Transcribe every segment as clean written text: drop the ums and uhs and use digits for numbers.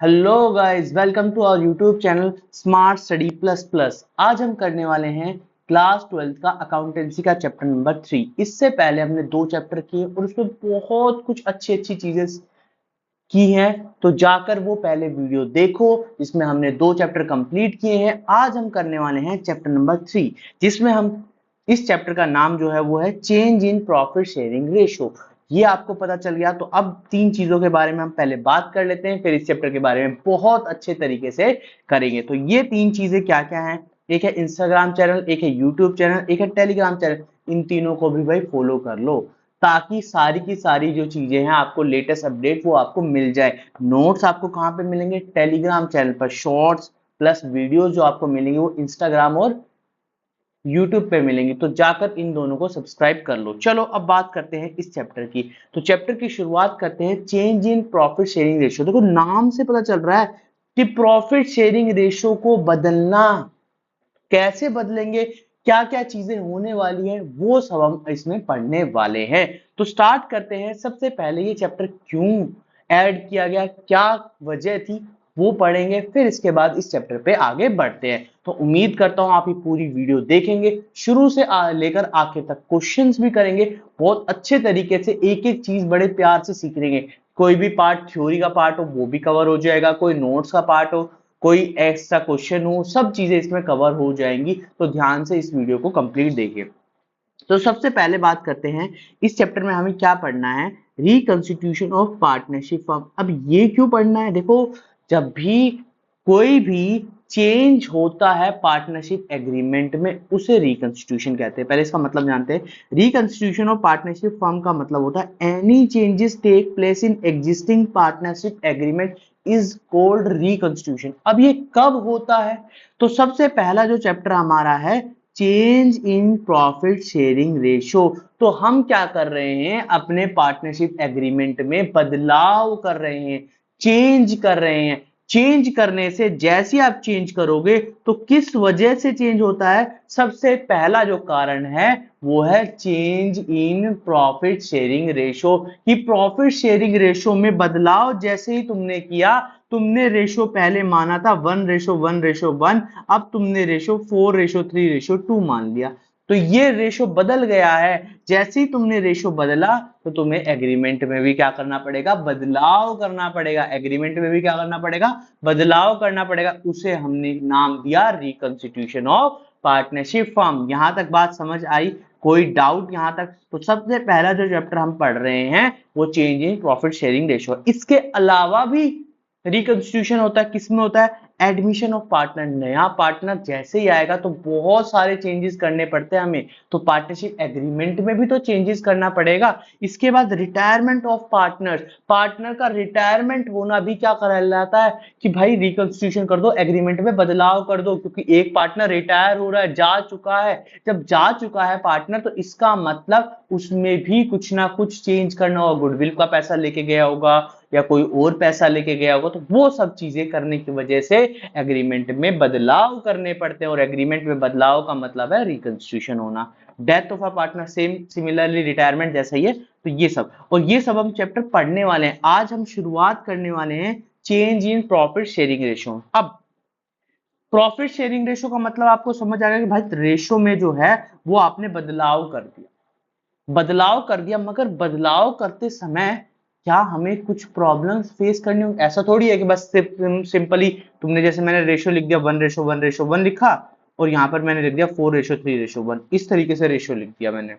Hello guys, welcome to our YouTube channel smart study plus plus. आज हम करने वाले हैं क्लास 12 का अकाउंटेंसी का चैप्टर नंबर 3। इससे पहले हमने 2 चैप्टर किए और उसमें बहुत कुछ अच्छी अच्छी चीजें की हैं, तो जाकर वो पहले वीडियो देखो जिसमें हमने 2 चैप्टर कंप्लीट किए हैं। आज हम करने वाले हैं चैप्टर नंबर 3, जिसमें हम इस चैप्टर का नाम जो है वो है change in profit sharing ratio. ये आपको पता चल गया, तो अब 3 चीजों के बारे में हम पहले बात कर लेते हैं, फिर इस चैप्टर के बारे में बहुत अच्छे तरीके से करेंगे। तो ये 3 चीजें क्या क्या हैं? एक है इंस्टाग्राम चैनल, एक है यूट्यूब चैनल, एक है टेलीग्राम चैनल। इन तीनों को भी भाई फॉलो कर लो, ताकि सारी की सारी जो चीजें हैं आपको लेटेस्ट अपडेट वो आपको मिल जाए। नोट्स आपको कहाँ पे मिलेंगे? टेलीग्राम चैनल पर। शॉर्ट्स प्लस वीडियोस जो आपको मिलेंगे वो इंस्टाग्राम और यूट्यूब पे मिलेंगी, तो जाकर इन दोनों को सब्सक्राइब कर लो। चलो अब बात करते हैं इस चैप्टर की। तो चैप्टर की शुरुआत करते हैं change in profit sharing ratio. देखो नाम से पता चल रहा है कि प्रॉफिट शेयरिंग रेशियो को बदलना। कैसे बदलेंगे, क्या क्या चीजें होने वाली हैं, वो सब हम इसमें पढ़ने वाले हैं। तो स्टार्ट करते हैं। सबसे पहले ये चैप्टर क्यों ऐड किया गया, क्या वजह थी, वो पढ़ेंगे। फिर इसके बाद इस चैप्टर पे आगे बढ़ते हैं। तो उम्मीद करता हूं आप ये पूरी वीडियो देखेंगे, शुरू से लेकर आखिर तक क्वेश्चंस भी करेंगे। बहुत अच्छे तरीके से एक एक चीज बड़े प्यार से सीख लेंगे। कोई भी पार्ट थ्योरी का पार्ट हो वो भी कवर हो जाएगा, कोई नोट्स का पार्ट हो, कोई एक्स्ट्रा क्वेश्चन हो, सब चीजें इसमें कवर हो जाएंगी। तो ध्यान से इस वीडियो को कंप्लीट देखिए। तो सबसे पहले बात करते हैं, इस चैप्टर में हमें क्या पढ़ना है? Reconstitution of partnership firm. अब ये क्यों पढ़ना है? देखो, जब भी कोई भी चेंज होता है पार्टनरशिप एग्रीमेंट में, उसे रिकंस्टिट्यूशन कहते हैं। पहले इसका मतलब जानते हैं। रिकंस्टिट्यूशन ऑफ पार्टनरशिप फर्म का मतलब होता है any changes take place in existing partnership agreement is called reconstitution. अब ये कब होता है? तो सबसे पहला जो चैप्टर हमारा है change in profit sharing ratio. तो हम क्या कर रहे हैं? अपने पार्टनरशिप एग्रीमेंट में बदलाव कर रहे हैं, चेंज कर रहे हैं। चेंज करने से, जैसे आप चेंज करोगे तो किस वजह से चेंज होता है? सबसे पहला जो कारण है वो है change in profit sharing ratio. कि प्रॉफिट शेयरिंग रेशो में बदलाव जैसे ही तुमने किया, तुमने रेशो पहले माना था 1:1:1, अब तुमने रेशो 4:3:2 मान लिया। तो ये रेशो बदल गया है। जैसे ही तुमने रेशो बदला तो तुम्हें एग्रीमेंट में भी क्या करना पड़ेगा? बदलाव करना पड़ेगा। एग्रीमेंट में भी क्या करना पड़ेगा? बदलाव करना पड़ेगा। उसे हमने नाम दिया रिकंस्टिट्यूशन ऑफ पार्टनरशिप फर्म। यहां तक बात समझ आई? कोई डाउट यहां तक? तो सबसे पहला जो चैप्टर हम पढ़ रहे हैं वो change in profit sharing ratio. इसके अलावा भी रिकंस्टिट्यूशन होता है। किसमें होता है? Admission of partner. नया पार्टनर जैसे ही आएगा तो बहुत सारे चेंजेस करने पड़ते हैं हमें, तो पार्टनरशिप एग्रीमेंट में भी तो चेंजेस करना पड़ेगा। इसके बाद रिटायरमेंट ऑफ पार्टनर। पार्टनर का रिटायरमेंट होना भी क्या कहलाता है? कि भाई रिकंस्टिट्यूशन कर दो, एग्रीमेंट में बदलाव कर दो, क्योंकि एक पार्टनर रिटायर हो रहा है, जा चुका है। जब जा चुका है पार्टनर तो इसका मतलब उसमें भी कुछ ना कुछ चेंज करना होगा। गुडविल का पैसा लेके गया होगा या कोई और पैसा लेके गया होगा, तो वो सब चीजें करने की वजह से एग्रीमेंट में बदलाव करने पड़ते हैं। और एग्रीमेंट में बदलाव का मतलब है रिकंस्टिट्यूशन होना। Death of a partner, same similarly retirement जैसा ही है। तो ये सब हम चैप्टर पढ़ने वाले हैं। आज हम शुरुआत करने वाले हैं change in profit sharing ratio. अब प्रॉफिट शेयरिंग रेशो का मतलब आपको समझ आ गया कि भाई रेशो में जो है वो आपने बदलाव कर दिया। बदलाव कर दिया, मगर बदलाव करते समय क्या हमें कुछ प्रॉब्लम्स फेस करनी होंगी? ऐसा थोड़ी है कि बस सिंपली तुमने, जैसे मैंने रेशो लिख दिया 1:1:1 लिखा, और यहां पर मैंने लिख दिया 4:3:1, इस तरीके से रेशो लिख दिया मैंने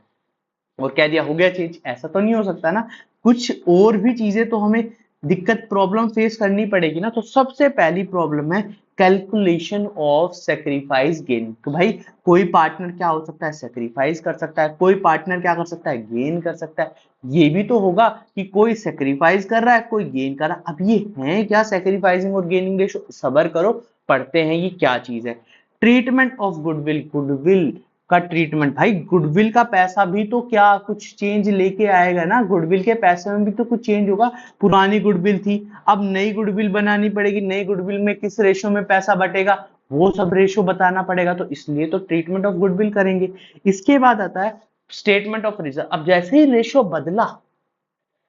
और कह दिया हो गया चेंज। ऐसा तो नहीं हो सकता ना। कुछ और भी चीजें तो हमें दिक्कत, प्रॉब्लम फेस करनी पड़ेगी ना। तो सबसे पहली प्रॉब्लम है कैलकुलेशन ऑफ सेक्रीफाइस गेन। तो भाई कोई पार्टनर क्या हो सकता है? सेक्रीफाइस कर सकता है। कोई पार्टनर क्या कर सकता है? गेन कर सकता है। ये भी तो होगा कि कोई सेक्रीफाइस कर रहा है, कोई गेन कर रहा है। अब ये है क्या सेक्रीफाइसिंग और गेनिंग रेशो? सबर करो, पढ़ते हैं ये क्या चीज है। Treatment of goodwill. गुडविल का ट्रीटमेंट, भाई गुडविल का पैसा भी तो क्या कुछ चेंज लेके आएगा ना। गुडविल के पैसे में भी तो कुछ चेंज होगा। पुरानी गुडविल थी, अब नई गुडविल बनानी पड़ेगी। नई गुडविल में किस रेशो में पैसा बटेगा, वो सब रेशो बताना पड़ेगा। तो इसलिए तो ट्रीटमेंट ऑफ गुडविल करेंगे। इसके बाद आता है स्टेटमेंट ऑफ रिजर्व। अब जैसे ही रेशो बदला,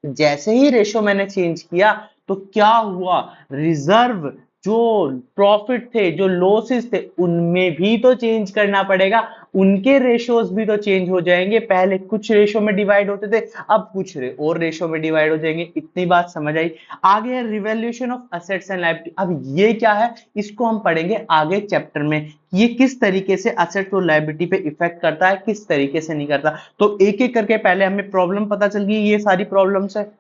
जैसे ही रेशो मैंने चेंज किया तो क्या हुआ, रिजर्व जो प्रॉफिट थे, जो लॉसेस थे, उनमें भी तो चेंज करना पड़ेगा, उनके रेशोज भी तो चेंज हो जाएंगे। पहले कुछ रेशो में डिवाइड होते थे, अब कुछ और रेशो में डिवाइड हो जाएंगे। इतनी बात समझ आई। आगे है revaluation of assets and liability. अब ये क्या है, इसको हम पढ़ेंगे आगे चैप्टर में, ये किस तरीके से असेट्स और लायबिलिटी पे इफेक्ट करता है, किस तरीके से नहीं करता। तो एक एक करके पहले हमें प्रॉब्लम पता चल गई, ये सारी प्रॉब्लम्स है।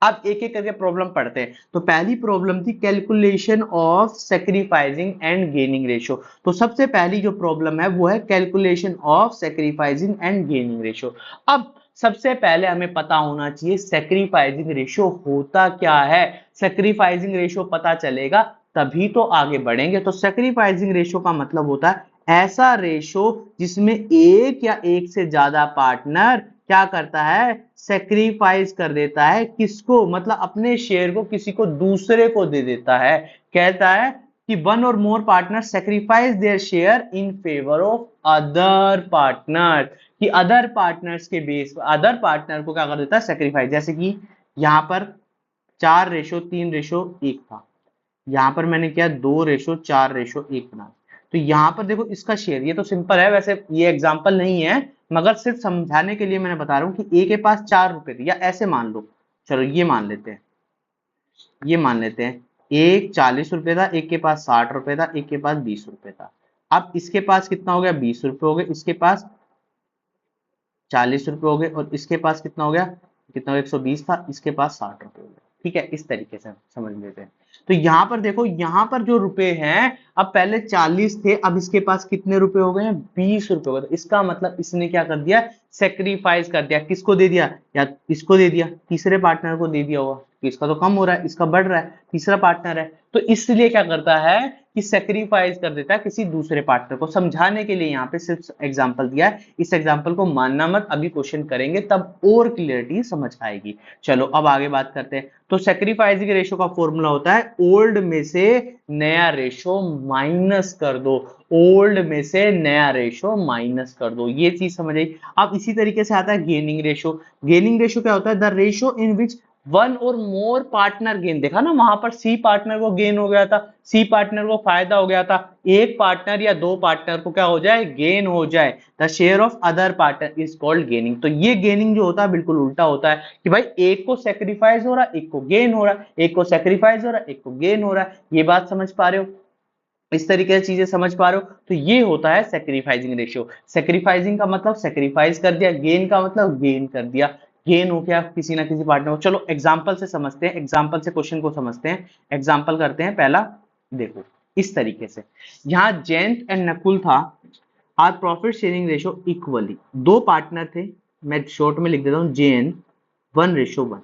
अब एक एक करके प्रॉब्लम पढ़ते हैं। तो पहली प्रॉब्लम थी calculation of sacrificing and gaining ratio. तो सबसे पहली जो प्रॉब्लम है वो है calculation of sacrificing and gaining ratio. अब सबसे पहले हमें पता होना चाहिए सेक्रीफाइसिंग रेशियो होता क्या है। सेक्रीफाइसिंग रेशियो पता चलेगा तभी तो आगे बढ़ेंगे। तो सेक्रीफाइसिंग रेशियो का मतलब होता है ऐसा रेशो जिसमें एक या एक से ज्यादा पार्टनर क्या करता है, सेक्रीफाइस कर देता है। किसको, मतलब अपने शेयर को किसी को दूसरे को दे देता है। कहता है कि one or more partner sacrifice their share in favour of other partner, कि अदर पार्टनर्स के बेस पर अदर पार्टनर को क्या कर देता है, सेक्रीफाइस। जैसे कि यहां पर 4:3:1 था, यहां पर मैंने किया 2:4:1 बना। तो यहां पर देखो इसका शेयर, ये तो सिंपल है, वैसे ये एग्जांपल नहीं है, मगर सिर्फ समझाने के लिए मैंने बता रहा हूं कि ए के पास 4 रुपए थे, या ऐसे मान लो, चलो ये मान लेते हैं, ये मान लेते हैं एक 40 रुपए था, एक के पास 60 रुपए था, एक के पास 20 रुपए था। अब इसके पास कितना हो गया, 20 रुपए हो गए, इसके पास 40 रुपए हो गए, और इसके पास कितना हो गया, कितना हो गया, 120 था, इसके पास 60 रुपए हो गए। ठीक है, इस तरीके से समझ लेते हैं। तो यहां पर देखो, यहां पर जो रुपए हैं, अब पहले 40 थे, अब इसके पास कितने रुपए हो गए हैं, 20 रुपए हो गए। तो इसका मतलब इसने क्या कर दिया, सेक्रीफाइस कर दिया। किसको दे दिया, या इसको दे दिया, तीसरे पार्टनर को दे दिया होगा, तो इसका तो कम हो रहा है, इसका बढ़ रहा है, तीसरा पार्टनर है, तो इसलिए क्या करता है कि सेक्रीफाइस कर देता है किसी दूसरे पार्टनर को। समझाने के लिए यहाँ पे सिर्फ एग्जांपल दिया है, इस एग्जांपल को मानना मत, अभी क्वेश्चन करेंगे तब और क्लियरिटी समझ आएगी। चलो अब आगे बात करते हैं। तो सेक्रीफाइसिंग रेशो का फॉर्मूला होता है ओल्ड में से नया रेशो माइनस कर दो, ओल्ड में से नया रेशो माइनस कर दो, ये चीज समझ आई। अब इसी तरीके से आता है गेनिंग रेशो। गेनिंग रेशो क्या होता है, the ratio in which one or more partner gain. देखा ना, वहां पर सी पार्टनर को गेन हो गया था, सी पार्टनर को फायदा हो गया था, एक पार्टनर या दो पार्टनर को क्या हो जाए, गेन हो जाए। The share of other partner is called gaining. तो ये गेनिंग जो होता है बिल्कुल उल्टा होता है, कि भाई एक को सेक्रीफाइस हो रहा है, एक को गेन हो रहा है, एक को सेक्रीफाइस हो रहा है, एक को गेन हो रहा है। ये बात समझ पा रहे हो, इस तरीके से चीजें समझ पा रहे हो। तो ये होता है सेक्रीफाइसिंग रेशियो। सेक्रीफाइसिंग का मतलब सेक्रीफाइस कर दिया, गेन का मतलब गेन कर दिया, गेन हो गया किसी ना किसी पार्टनर को। चलो एग्जांपल से समझते हैं, एग्जांपल से क्वेश्चन को समझते हैं। एग्जांपल करते हैं पहला, देखो इस तरीके से, यहाँ जयंत एंड नकुल था, are profit sharing ratio equally. दो पार्टनर थे, मैं शॉर्ट में लिख देता हूँ JN 1:1।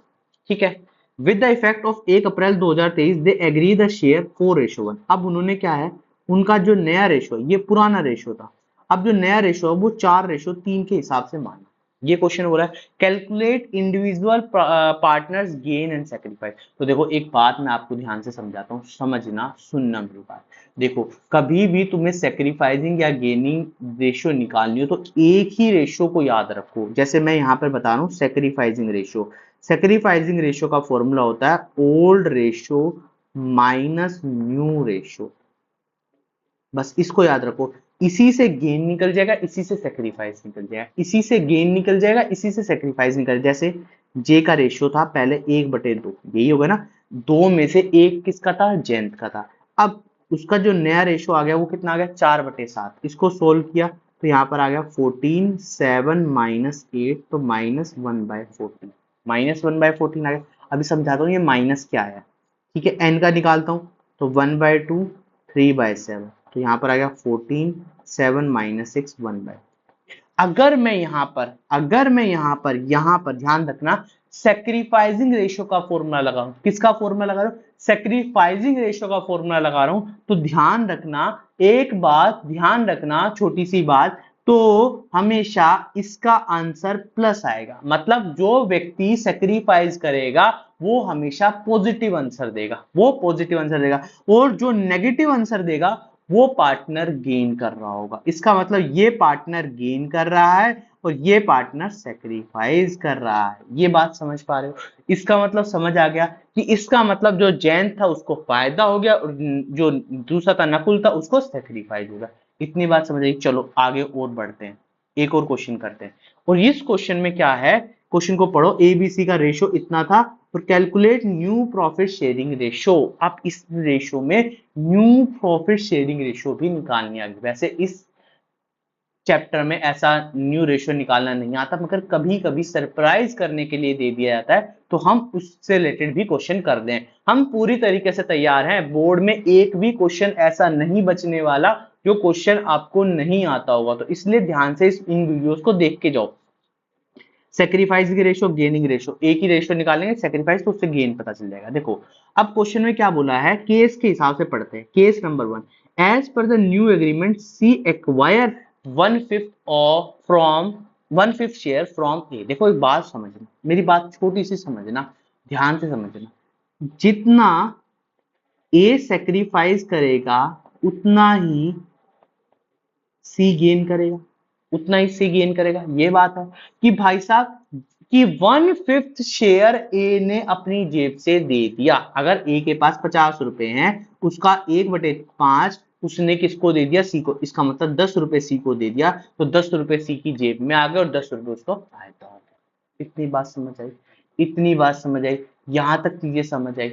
ठीक है, with the effect of 1 April 2023 they agree the share 4:1। अब उन्होंने क्या है, उनका जो नया रेशो है, ये पुराना रेशो था, अब जो नया रेशो है वो 4:3 के हिसाब से माना। ये क्वेश्चन हो रहा है calculate individual partners gain and sacrifice. तो देखो एक बात मैं आपको ध्यान से समझाता हूँ, समझना सुनना मेरी बात। देखो कभी भी तुम्हें सेक्रीफाइसिंग या गेनिंग रेशियो निकालनी हो तो एक ही रेशियो को याद रखो। जैसे मैं यहाँ पर बता रहा हूँ सेक्रीफाइसिंग रेशियो, सेक्रीफाइसिंग रेशियो का फॉर्मूला होता है old ratio minus new ratio. बस इसको याद रखो, इसी से गेन निकल जाएगा, इसी से सेक्रीफाइस निकल जाएगा, इसी से गेन निकल जाएगा, इसी से सेक्रीफाइस निकल। जैसे जे का रेशियो था पहले 1/2, यही होगा ना, दो में से एक किसका था, जयंत का था। अब उसका जो नया रेशियो आ गया वो कितना आ गया, 4/7। इसको सोल्व किया तो यहाँ पर आ गया 14, 7 -8, तो -1/14, -1/14 आ गया। अभी समझाता हूँ ये माइनस क्या है। ठीक है, एन का निकालता हूँ तो 1/2, 3/7, तो यहां पर आ गया 14, 7 -6, 1/। अगर मैं यहां पर ध्यान रखना, सेक्रीफाइसिंग रेशियो का फॉर्मूला लगा रहा हूं, किसका फॉर्मूला लगा रहा हूं, सेक्रीफाइसिंग रेशियो का फॉर्मूला लगा रहा हूं, तो ध्यान रखना, एक बात ध्यान रखना, छोटी सी बात, तो हमेशा इसका आंसर प्लस आएगा। मतलब जो व्यक्ति सेक्रीफाइस करेगा वो हमेशा पॉजिटिव आंसर देगा, वो पॉजिटिव आंसर देगा, और जो नेगेटिव आंसर देगा वो पार्टनर गेन कर रहा होगा। इसका मतलब ये पार्टनर गेन कर रहा है और ये पार्टनर सेक्रीफाइस कर रहा है। ये बात समझ पा रहे हो? इसका मतलब समझ आ गया कि इसका मतलब जो जैन था उसको फायदा हो गया और जो दूसरा था नकुल था उसको सेक्रीफाइस हो गया। इतनी बात समझ आई। चलो आगे और बढ़ते हैं, एक और क्वेश्चन करते हैं। और इस क्वेश्चन में क्या है, क्वेश्चन को पढ़ो। एबीसी का रेशो इतना था और calculate new profit sharing ratio. आप इस रेशो में न्यू प्रॉफिट शेयरिंग रेशो भी निकालनी आएगी। वैसे इस चैप्टर में ऐसा न्यू रेशो निकालना नहीं आता, मगर कभी कभी सरप्राइज करने के लिए दे दिया जाता है, तो हम उससे रिलेटेड भी क्वेश्चन कर दें। हम पूरी तरीके से तैयार हैं, बोर्ड में एक भी क्वेश्चन ऐसा नहीं बचने वाला जो क्वेश्चन आपको नहीं आता होगा, तो इसलिए ध्यान से इन वीडियोस को देख के जाओ। सेक्रीफाइस की रेशो, गेनिंग रेशो, एक ही रेशो निकालेंगे सेक्रीफाइस, तो उससे गेन पता चल जाएगा। देखो अब क्वेश्चन में क्या बोला है, केस के हिसाब से पढ़ते हैं। Case number 1, as per the new agreement C acquire 1/5 of from 1/5 share from A. देखो एक बात समझना, मेरी बात छोटी सी समझना, ध्यान से समझना। जितना ए सेक्रीफाइस करेगा उतना ही सी गेन करेगा, उतना ही सी गेन करेगा। ये बात है कि भाई साहब कि 1/5 शेयर ए ने अपनी जेब से दे दिया। अगर ए के पास 50 रुपए हैं, उसका 1/5 उसने किसको दे दिया, सी को। इसका मतलब 10 रुपए सी को दे दिया, तो 10 रुपए सी की जेब में आ गए और 10 रुपए उसको फायदा हो गया। इतनी बात समझ आई? इतनी बात समझ आई? यहां तक चीजें समझ आई?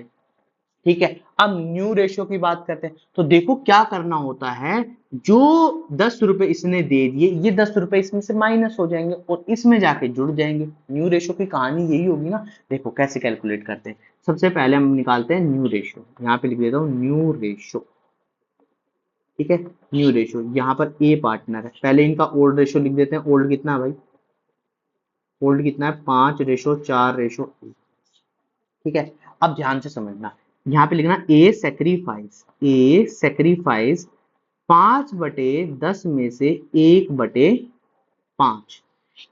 ठीक है। अब न्यू रेशियो की बात करते हैं, तो देखो क्या करना होता है। जो 10 रुपए इसने दे दिए, ये 10 रुपए इसमें से माइनस हो जाएंगे और इसमें जाके जुड़ जाएंगे। न्यू रेशियो की कहानी यही होगी ना। देखो कैसे कैलकुलेट करते हैं। सबसे पहले हम निकालते हैं न्यू रेशियो। यहाँ पे लिख देता हूँ न्यू रेशियो। ठीक है, न्यू रेशियो। यहाँ पर ए पार्टनर है, पहले इनका ओल्ड रेशियो लिख देते हैं। ओल्ड कितना है भाई? ओल्ड कितना है? 5:4:1। ठीक है। अब ध्यान से समझना, यहाँ पे लिखना ए सेक्रीफाइस। ए सेक्रीफाइस 5/10 में से 1/5,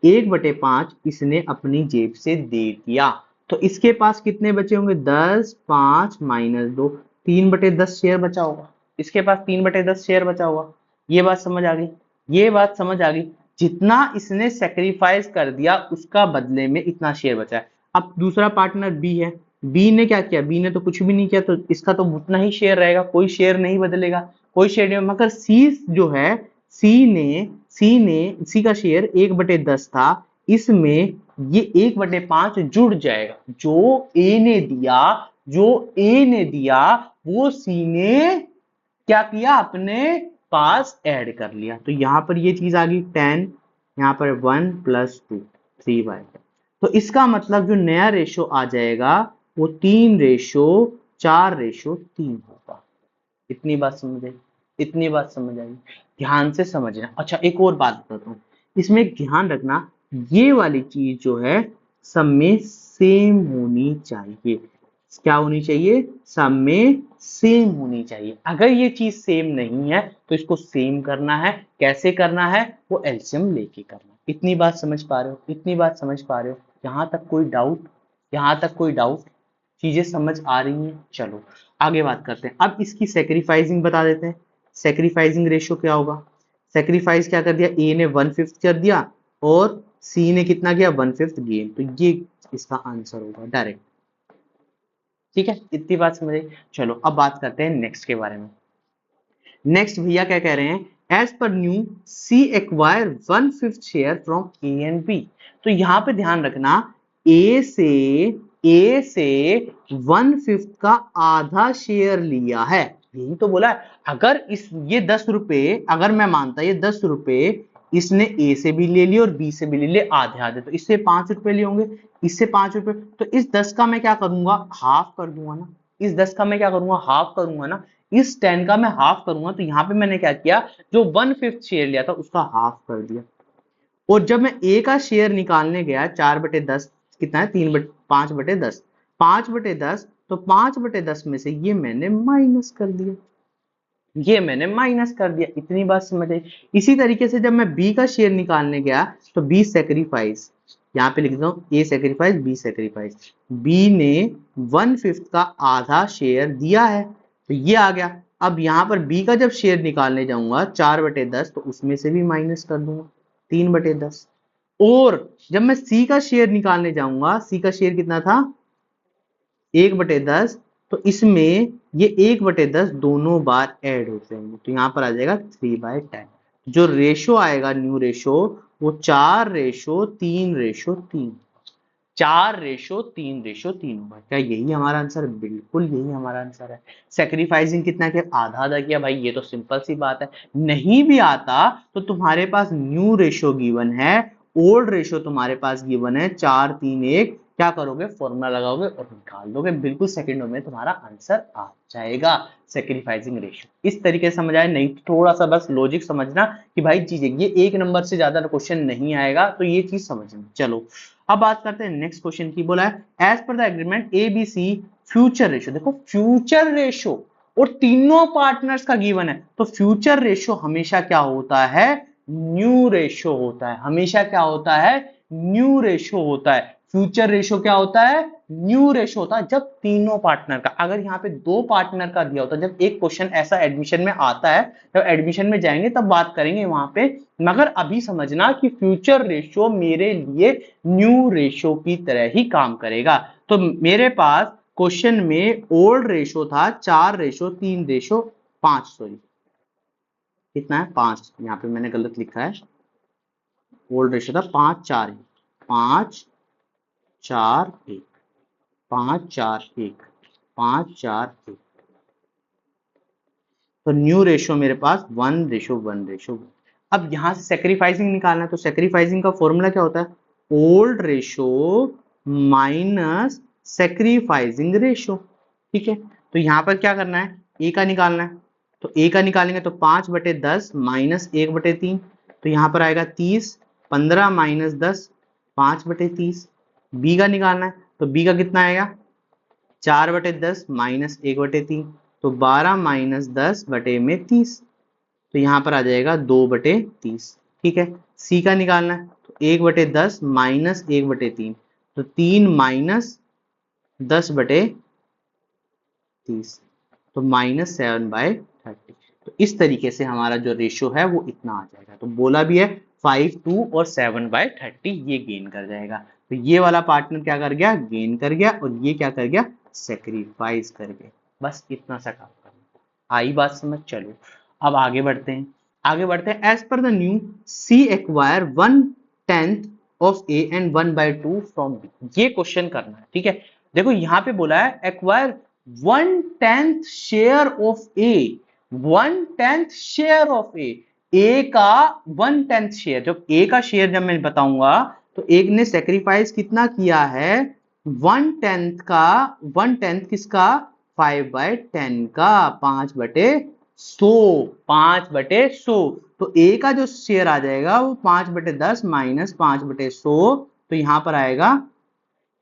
1/5 इसने अपनी जेब से दे दिया। तो इसके पास कितने बचे होंगे? 10, 5 -2, 3/10 शेयर बचा होगा। इसके पास 3/10 शेयर बचा होगा। ये बात समझ आ गई? ये बात समझ आ गई? जितना इसने सेक्रीफाइस कर दिया उसका बदले में इतना शेयर बचा है। अब दूसरा पार्टनर बी है, बी ने क्या किया? बी ने तो कुछ भी नहीं किया, तो इसका तो उतना ही शेयर रहेगा, कोई शेयर नहीं बदलेगा, कोई शेयर नहीं। मगर सी जो है, सी का शेयर 1/10 था, इसमें ये 1/5 जुड़ जाएगा। जो ए ने दिया वो सी ने क्या किया? अपने पास ऐड कर लिया। तो यहां पर ये चीज आ गई 10, यहाँ पर 1 + 2 3/। तो इसका मतलब जो नया रेशो आ जाएगा वो 3:4:3 होगा। इतनी बात समझ आई? इतनी बात समझ आई? ध्यान से समझना। अच्छा एक और बात बताता हूँ, इसमें एक ध्यान रखना, ये वाली चीज जो है सब में सेम होनी चाहिए। क्या होनी चाहिए? सब में सेम होनी चाहिए। अगर ये चीज सेम नहीं है तो इसको सेम करना है। कैसे करना है? वो एलसीएम लेके करना। इतनी बात समझ पा रहे हो? इतनी बात समझ पा रहे हो? यहां तक कोई डाउट? यहां तक कोई डाउट? चीजें समझ आ रही हैं? चलो आगे बात करते हैं। अब इसकी सेक्रीफाइसिंग बता देते हैं। सेक्रीफाइसिंग रेशियो क्या होगा? सेक्रीफाइस क्या कर दिया? ए ने 1/5 कर दिया और सी ने कितना किया? 1/5 गेन। तो ये इसका आंसर होगा डायरेक्ट। ठीक है, इतनी बात समझ आई? चलो अब बात करते हैं नेक्स्ट के बारे में। नेक्स्ट भैया क्या कह रहे हैं? As per new C acquire 1/5 share from A and B. तो यहां पे ध्यान रखना, ए से 1/5 का आधा शेयर लिया है। यही तो बोला है। अगर ये 10 रुपए, अगर मैं मानता ये 10 रुपए इसने ए से भी ले लिए और बी से भी ले लिए आधे आधे, तो इससे 5 रुपए लिए होंगे, इससे 5 रुपए। तो इस 10 का मैं क्या करूंगा? हाफ कर दूंगा ना। इस 10 का मैं क्या करूंगा? हाफ करूंगा ना। इस 10 का मैं हाफ करूंगा, तो यहां पे मैंने क्या किया? जो 1/5 शेयर लिया था उसका हाफ कर दिया। और जब मैं ए का शेयर निकालने गया 4/10, कितना है? 5/10, 5/10, तो 5/10 में से ये मैंने माइनस कर दिया। ये मैंने माइनस कर दिया। इतनी बात समझ आई? इसी तरीके से जब मैं बी का शेयर निकालने गया तो बी सेक्रीफाइस, यहाँ पे लिख देता हूँ A sacrifice B sacrifice. B ने 1/5 का आधा शेयर दिया है, तो ये आ गया। अब यहाँ पर बी का जब शेयर निकालने जाऊंगा 4/10, तो उसमें से भी माइनस कर दूंगा 3/10। और जब मैं सी का शेयर निकालने जाऊंगा, सी का शेयर कितना था 1/10, तो इसमें ये 1/10 दोनों बार ऐड हो जाएंगे, तो यहां पर आ जाएगा 3/10। जो रेशो आएगा न्यू रेशो वो 4:3:3, 4:3:3 होगा। क्या यही हमारा आंसर? बिल्कुल यही हमारा आंसर है। सेक्रीफाइसिंग कितना किया? आधा आधा किया भाई, ये तो सिंपल सी बात है। नहीं भी आता तो तुम्हारे पास न्यू रेशो गिवन है, ओल्ड रेशो तुम्हारे पास गिवन है 4:3:1, क्या करोगे? फॉर्मूला लगाओगे और निकाल दोगे, बिल्कुल सेकंडों में तुम्हारा आंसर आ जाएगा। सेक्रीफाइसिंग रेशो इस तरीके से समझ आए? नहीं तो थोड़ा सा बस लॉजिक समझना कि भाई चीजें ये एक नंबर से ज्यादा क्वेश्चन नहीं आएगा, तो ये चीज समझना। चलो अब बात करते हैं नेक्स्ट क्वेश्चन की। बोला है as per the agreement A B C future ratio. देखो फ्यूचर रेशो और तीनों पार्टनर्स का गिवन है, तो फ्यूचर रेशो हमेशा क्या होता है? न्यू रेशो होता है। हमेशा क्या होता है? न्यू रेशो होता है। फ्यूचर रेशो क्या होता है? न्यू रेशो होता है जब तीनों पार्टनर का, अगर यहाँ पे दो पार्टनर का दिया होता है, जब एक क्वेश्चन ऐसा एडमिशन में आता है, जब एडमिशन में जाएंगे तब बात करेंगे वहां पे, मगर अभी समझना कि फ्यूचर रेशो मेरे लिए न्यू रेशो की तरह ही काम करेगा। तो मेरे पास क्वेश्चन में ओल्ड रेशो था 4:3:5, सॉरी कितना है 5, यहाँ पे मैंने गलत लिखा है। ओल्ड रेशो था 5:4:1, 5:4:1, 5:4:1, 5:4:1। तो न्यू रेशो मेरे पास 1:1:1। अब यहां से सेक्रीफाइसिंग निकालना है, तो सेक्रीफाइसिंग का फॉर्मूला क्या होता है? Old ratio minus sacrificing ratio. ठीक है, तो यहां पर क्या करना है? ए का निकालना है, तो ए का निकालेंगे तो 5/10 माइनस 1/3, तो यहां पर आएगा 30, 15 माइनस 10, 5/30। बी का निकालना है, तो बी का कितना आएगा? 4/10 माइनस 1/3, तो 12 माइनस 10/30, तो यहां पर आ जाएगा 2/30। ठीक है, सी का निकालना है, तो 1/10 माइनस 1/3, तो 3 माइनस 10/30, तो -7/30। तो इस तरीके से हमारा जो रेशियो है वो इतना आ जाएगा। तो बोला भी है 5, 2 और 7/30 ये गेन कर जाएगा। तो ये वाला पार्टनर क्या कर गया? गेन कर गया, और ये क्या कर गया? सेक्रीफाइस कर गया। बस इतना सा काम करना। आई बात समझ? चलो अब आगे बढ़ते हैं। आगे बढ़ते हैं। As per the new C acquire 1/10 of A and 1/2 from B. ये क्वेश्चन करना है। ठीक है, देखो यहां पे बोला है acquire 1/10 share of A, 1/10 share of A का 1/10 शेयर। जब ए का शेयर जब मैं बताऊंगा तो एक ने सेक्रीफाइस कितना किया है? 1/10 का, 1/10 किसका? 5/10 का, 5/100, 5/100। तो ए का जो शेयर आ जाएगा वो 5/10 माइनस 5/100, तो यहां पर आएगा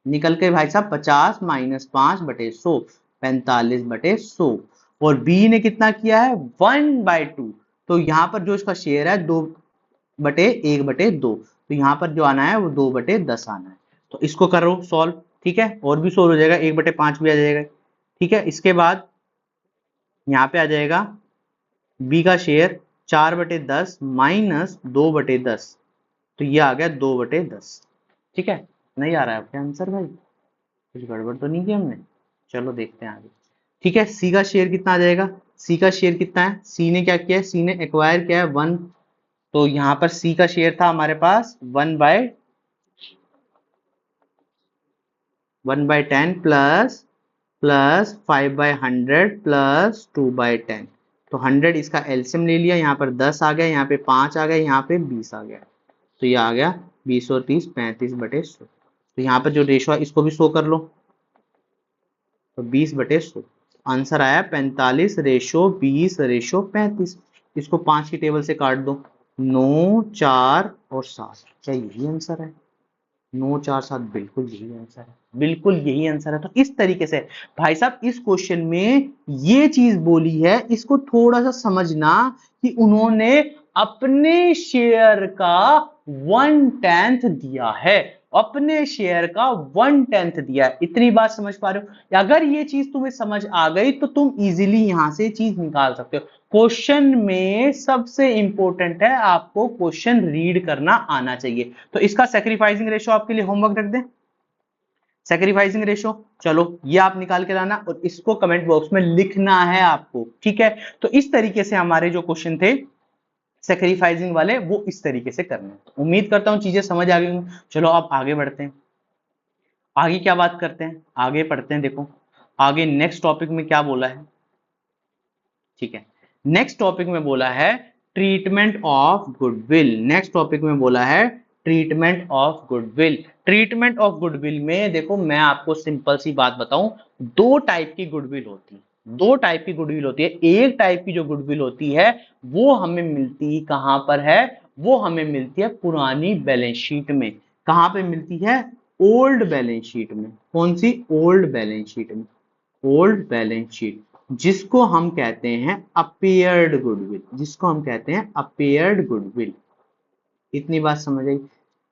निकल के भाई साहब 50 माइनस 5/100, 45/100। और बी ने कितना किया है? 1/2, तो यहां पर जो इसका शेयर है 2/1/2, तो यहां पर जो आना है वो 2/10 आना है। तो इसको करो सॉल्व। ठीक है, और भी सॉल्व हो जाएगा, 1/5 भी आ जाएगा। ठीक है, इसके बाद यहाँ पे आ जाएगा बी का शेयर 4/10 माइनस 2/10, तो ये आ गया 2/10। ठीक है, नहीं आ रहा है आपका आंसर भाई? कुछ गड़बड़ तो नहीं की हमने? चलो देखते हैं आगे। ठीक है, सी का शेयर कितना आ जाएगा? सी का शेयर कितना है? सी ने क्या किया है? सी ने एक्वायर किया है 1, तो यहां पर सी का शेयर था हमारे पास 1/10 प्लस 5/100 प्लस 2/10, तो 100 इसका एलसीएम ले लिया, यहाँ पर 10 आ गया, यहाँ पे 5 आ गया, यहाँ पे 20 आ गया, तो ये आ गया 20 और 30 35/100। तो यहाँ पर जो रेशो है इसको भी 100 कर लो, तो 20/100 आंसर आया 45:20:35। इसको 5 की टेबल से काट दो, 9, 4 और 7। क्या यही आंसर है? 9, 4, 7 बिल्कुल यही आंसर है, बिल्कुल यही आंसर है। तो इस तरीके से भाई साहब इस क्वेश्चन में ये चीज बोली है, इसको थोड़ा सा समझना कि उन्होंने अपने शेयर का 1/10 दिया है। अपने शेयर का 1/10 दिया है। इतनी बात समझ पा रहे हो? अगर ये चीज तुम्हें समझ आ गई तो तुम इजीली यहां से चीज निकाल सकते हो। क्वेश्चन में सबसे इंपॉर्टेंट है आपको क्वेश्चन रीड करना आना चाहिए। तो इसका सैक्रिफाइसिंग रेशो आपके लिए होमवर्क रख दें। सैक्रिफाइसिंग रेशो, चलो ये आप निकाल के लाना और इसको कमेंट बॉक्स में लिखना है आपको, ठीक है। तो इस तरीके से हमारे जो क्वेश्चन थे सैक्रिफाइसिंग वाले वो इस तरीके से करने। तो उम्मीद करता हूं चीजें समझ आ गई। चलो अब आगे बढ़ते हैं। आगे क्या बात करते हैं, आगे पढ़ते हैं। देखो आगे नेक्स्ट टॉपिक में क्या बोला है, ठीक है। नेक्स्ट टॉपिक में बोला है treatment of goodwill. Next topic में बोला है treatment of goodwill. Treatment of goodwill में देखो मैं आपको सिंपल सी बात बताऊं, दो टाइप की गुडविल होती है। दो टाइप की गुडविल होती है। एक टाइप की जो गुडविल होती है वो हमें मिलती कहां पर है, वो हमें मिलती है पुरानी बैलेंस शीट में। कहां पे मिलती है, ओल्ड बैलेंस शीट में। कौन सी, ओल्ड बैलेंस शीट में। ओल्ड बैलेंस शीट, जिसको हम कहते हैं अपेयर्ड गुडविल, जिसको हम कहते हैं अपेयर्ड गुडविल। इतनी बात समझ आई,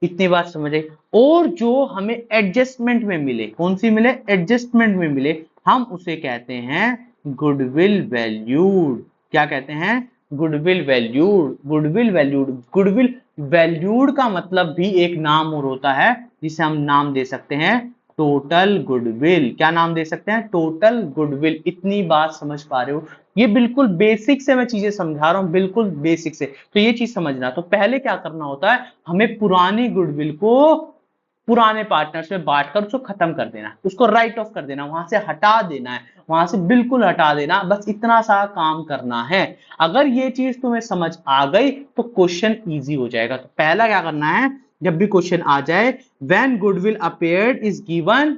इतनी बात समझ आई। और जो हमें एडजस्टमेंट में मिले, कौन सी मिले, एडजस्टमेंट में मिले, हम उसे कहते हैं गुडविल वैल्यूड। क्या कहते हैं, goodwill valued. Goodwill valued, goodwill valued का मतलब भी एक नाम और होता है जिसे हम नाम दे सकते हैं टोटल गुडविल। क्या नाम दे सकते हैं, टोटल गुडविल। इतनी बात समझ पा रहे हो? ये बिल्कुल बेसिक से मैं चीजें समझा रहा हूं, बिल्कुल बेसिक से। तो ये चीज समझना। तो पहले क्या करना होता है, हमें पुरानी गुडविल को पुराने पार्टनर्स में बांटकर उसको खत्म कर देना, उसको राइट ऑफ कर देना, वहां से हटा देना है, वहां से बिल्कुल हटा देना। बस इतना सा काम करना है। अगर ये चीज तुम्हें समझ आ गई तो क्वेश्चन इजी हो जाएगा। तो पहला क्या करना है, जब भी क्वेश्चन आ जाए, when goodwill appeared is given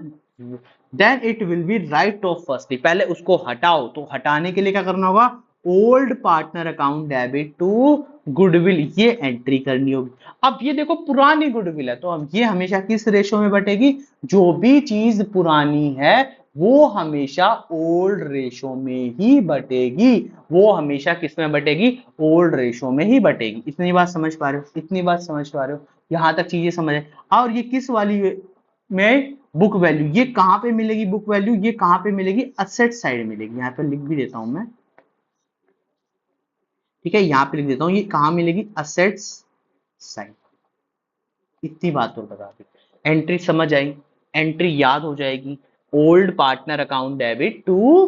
then it will be write off firstly, पहले उसको हटाओ। तो हटाने के लिए क्या करना होगा, old partner account debit to goodwill, ये एंट्री करनी होगी। अब ये देखो पुरानी गुडविल है, तो अब ये हमेशा किस रेशो में बटेगी, जो भी चीज पुरानी है वो हमेशा ओल्ड रेशो में ही बटेगी। वो हमेशा किस में बटेगी, ओल्ड रेशो में ही बटेगी। इतनी बात समझ पा रहे हो, इतनी बात समझ पा रहे हो? यहां तक चीजें समझ आए। और ये किस वाली में, बुक वैल्यू, ये कहां पे मिलेगी बुक वैल्यू, ये कहां पे मिलेगी, असेट साइड मिलेगी। यहां पे लिख भी देता हूं मैं, ठीक है, यहां पे लिख देता हूं, ये कहां मिलेगी, असेट्स साइड। इतनी बात तो बता दी, एंट्री समझ आई, एंट्री याद हो जाएगी। Old partner account debit to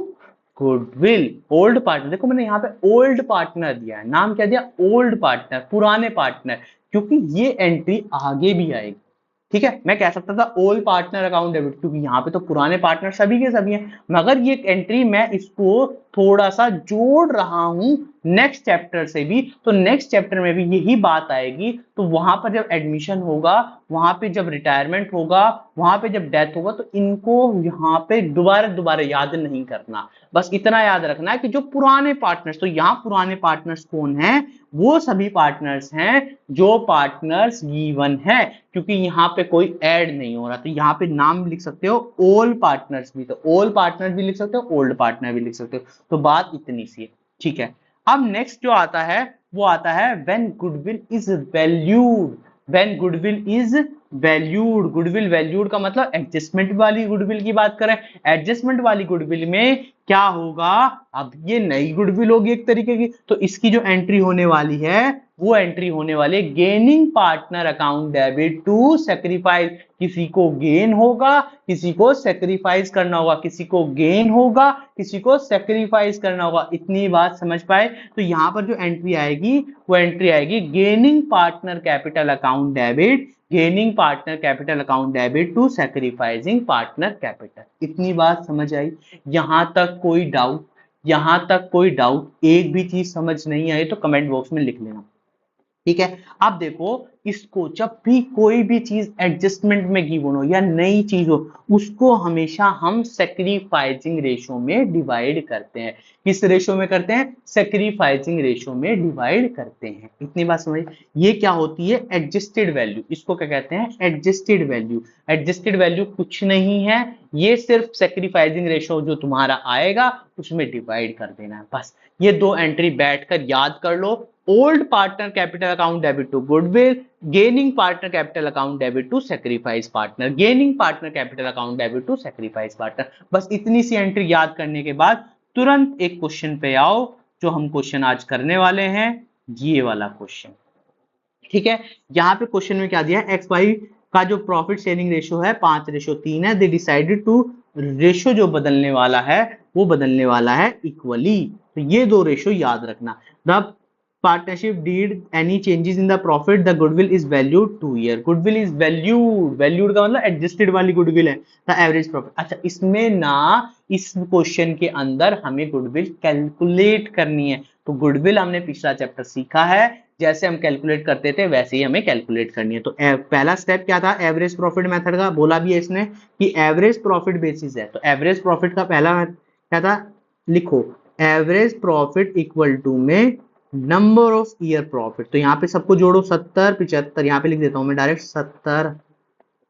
goodwill. Old partner, देखो मैंने यहाँ पे ओल्ड पार्टनर दिया है, नाम क्या दिया, ओल्ड पार्टनर, पुराने पार्टनर, क्योंकि ये एंट्री आगे भी आएगी। ठीक है, मैं कह सकता था ओल्ड पार्टनर अकाउंट डेबिट, क्योंकि यहाँ पे तो पुराने पार्टनर सभी के सभी हैं, मगर ये एंट्री मैं इसको थोड़ा सा जोड़ रहा हूं नेक्स्ट चैप्टर से भी। तो नेक्स्ट चैप्टर में भी यही बात आएगी। तो वहां पर जब एडमिशन होगा, वहां पे जब रिटायरमेंट होगा, वहां पे जब डेथ होगा, तो इनको यहाँ पे दोबारा दोबारा याद नहीं करना। बस इतना याद रखना है कि जो पुराने पार्टनर्स, तो यहाँ पुराने पार्टनर्स कौन हैं, वो सभी पार्टनर्स हैं जो पार्टनर्स गिवन है, क्योंकि यहाँ पे कोई ऐड नहीं हो रहा। तो यहाँ पे नाम लिख सकते हो ओल्ड पार्टनर्स भी, तो ओल्ड पार्टनर भी लिख सकते हो, ओल्ड पार्टनर भी लिख सकते हो। तो बात इतनी सी है, ठीक है। अब नेक्स्ट जो आता है वो आता है when goodwill is valued. When goodwill is valued, goodwill valued का मतलब एडजस्टमेंट वाली गुडविल की बात करें। एडजस्टमेंट वाली गुडविल में क्या होगा, अब ये नई गुडविल होगी एक तरीके की, तो इसकी जो एंट्री होने वाली है वो एंट्री होने वाली है gaining partner account debit to sacrifice. किसी को गेन होगा, किसी को सेक्रीफाइस करना होगा, किसी को गेन होगा, किसी को सेक्रीफाइस करना होगा। इतनी बात समझ पाए? तो यहां पर जो एंट्री आएगी वो एंट्री आएगी gaining partner capital account debit, gaining partner capital account debit to sacrificing partner capital. इतनी बात समझ आई? यहां तक कोई डाउट, यहां तक कोई डाउट, एक भी चीज समझ नहीं आई तो कमेंट बॉक्स में लिख लेना, ठीक है। अब देखो इसको, जब भी कोई भी चीज एडजस्टमेंट में गिवन हो या नई चीज हो, उसको हमेशा हम सैक्रिफाइसिंग रेशो में डिवाइड करते हैं। किस रेशो में करते हैं, सैक्रिफाइसिंग रेशो में डिवाइड करते हैं। इतनी बात समझ? ये क्या होती है, एडजस्टेड वैल्यू, इसको क्या कहते हैं, एडजस्टेड वैल्यू। एडजस्टेड वैल्यू कुछ नहीं है, ये सिर्फ सैक्रिफाइसिंग रेशो जो तुम्हारा आएगा उसमें डिवाइड कर देना है, बस। ये दो एंट्री बैठकर याद कर लो, old partner capital account debit to goodwill, gaining partner capital account debit to sacrifice partner, gaining partner capital account debit to sacrifice partner. बस इतनी सी एंट्री याद करने के बाद तुरंत एक क्वेश्चन पे आओ, जो हम क्वेश्चन आज करने वाले हैं, ये वाला क्वेश्चन। ठीक है, यहाँ पे क्वेश्चन में क्या दिया है, एक्स वाई का जो प्रॉफिट शेयरिंग रेशियो है 5:3 है। दे डिसाइडेड टू, रेशियो जो बदलने वाला है वो बदलने वाला है इक्वली। तो ये दो रेशियो याद रखना। The partnership deed any changes in the profit, the goodwill is valued 2 year. Goodwill is valued, valued का मतलब एडजस्टेड वाली गुडविल है। द एवरेज प्रॉफिट, अच्छा इसमें ना, इस क्वेश्चन के अंदर हमें गुडविल कैलकुलेट करनी है। तो गुडविल हमने पिछला चैप्टर सीखा है, जैसे हम कैलकुलेट करते थे वैसे ही हमें कैलकुलेट करनी है। तो पहला स्टेप क्या था, एवरेज प्रॉफिट मेथड का, बोला भी है इसने कि एवरेज प्रॉफिट बेसिस है। तो एवरेज प्रॉफिट का पहला क्या था, लिखो एवरेज प्रॉफिट इक्वल टू में नंबर ऑफ ईयर प्रॉफिट। तो यहाँ पे सबको जोड़ो, 70 75, यहाँ पे लिख देता हूं मैं डायरेक्ट 70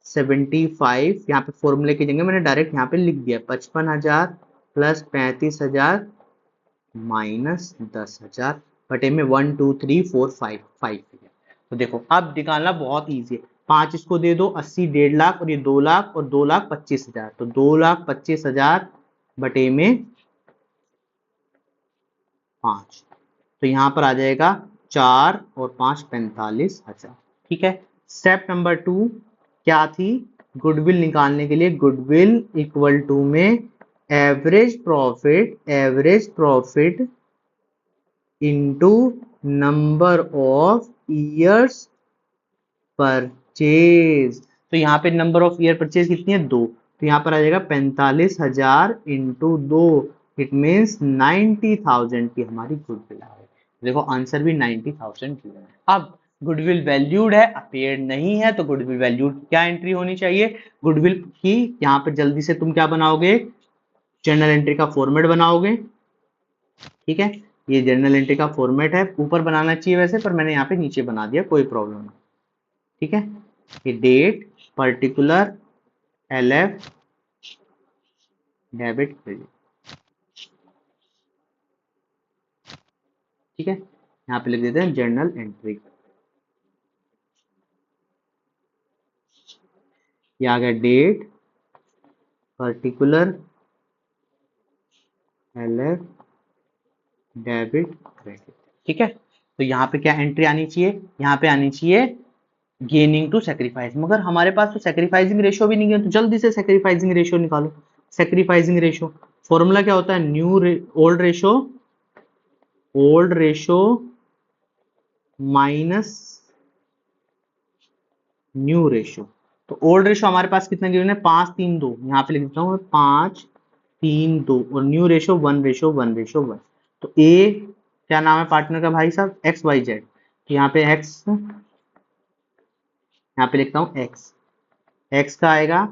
75, यहाँ पे फॉर्मूले की जगह मैंने डायरेक्ट यहाँ पे लिख दिया 55,000 प्लस 35,000 माइनस 10,000 बटे में 1 2 3 4 5 5। तो देखो अब निकालना बहुत ईजी है। 5 इसको दे दो, 80 1.5 लाख, और ये 2 लाख और 2,25,000, तो 2,25,000 बटे में 5। तो यहां पर आ जाएगा 4 और 5 45,000। ठीक है, स्टेप नंबर 2 क्या थी, गुडविल निकालने के लिए गुडविल इक्वल टू में average profit into number of years purchase. तो यहाँ पे नंबर ऑफ ईयर परचेज कितनी है, 2। तो यहाँ पर आ जाएगा 45,000 इंटू 2, इट मीन्स 90,000 की हमारी गुडविल है। देखो आंसर भी 90,000 की है। अब गुडविल वैल्यूड है, अपेयर्ड नहीं है, तो गुडविल वैल्यूड क्या एंट्री होनी चाहिए, गुडविल की यहाँ पे जल्दी से तुम क्या बनाओगे, जर्नल एंट्री का फॉर्मेट बनाओगे। ठीक है, ये जर्नल एंट्री का फॉर्मेट है, ऊपर बनाना चाहिए वैसे, पर मैंने यहाँ पे नीचे बना दिया, कोई प्रॉब्लम नहीं। ठीक है, ये date, particular, LF, debit, credit. ठीक है, यहाँ पे लिख देते हैं जर्नल एंट्री। ये आ गया date, particular, LF, debit, credit. ठीक है, तो यहाँ पे क्या एंट्री आनी चाहिए, यहाँ पे आनी चाहिए गेनिंग टू सेक्रीफाइस। मगर हमारे पास तो सेक्रीफाइसिंग रेशियो भी नहीं है, तो जल्दी से सेक्रीफाइसिंग रेशियो निकालो। सेक्रीफाइसिंग रेशियो फॉर्मूला क्या होता है, old ratio minus new ratio. तो ओल्ड रेशियो हमारे पास कितना गिवन है, 5:3:2, यहाँ पे लिख देता हूँ 5:3:2, और न्यू रेशियो 1:1:1। तो ए क्या नाम है पार्टनर का भाई साहब, एक्स वाई जेड। तो यहाँ पे एक्स, यहाँ पे लिखता हूँ एक्स, एक्स का आएगा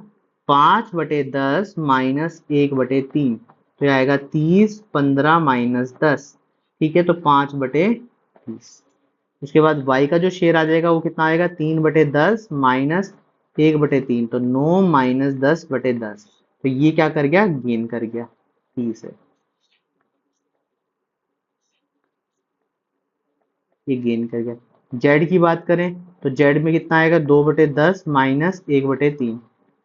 5/10 माइनस 1/3, तो यह आएगा 30, 15 माइनस 10। ठीक है, तो 5/30। उसके बाद y का जो शेयर आ जाएगा वो कितना आएगा, 3/10 माइनस 1/3, तो 9 माइनस 10/10। तो ये क्या कर गया, गेन कर गया, 30 है, ये गेन कर गया। जेड की बात करें तो जेड में कितना आएगा, 2/10 माइनस 1/3,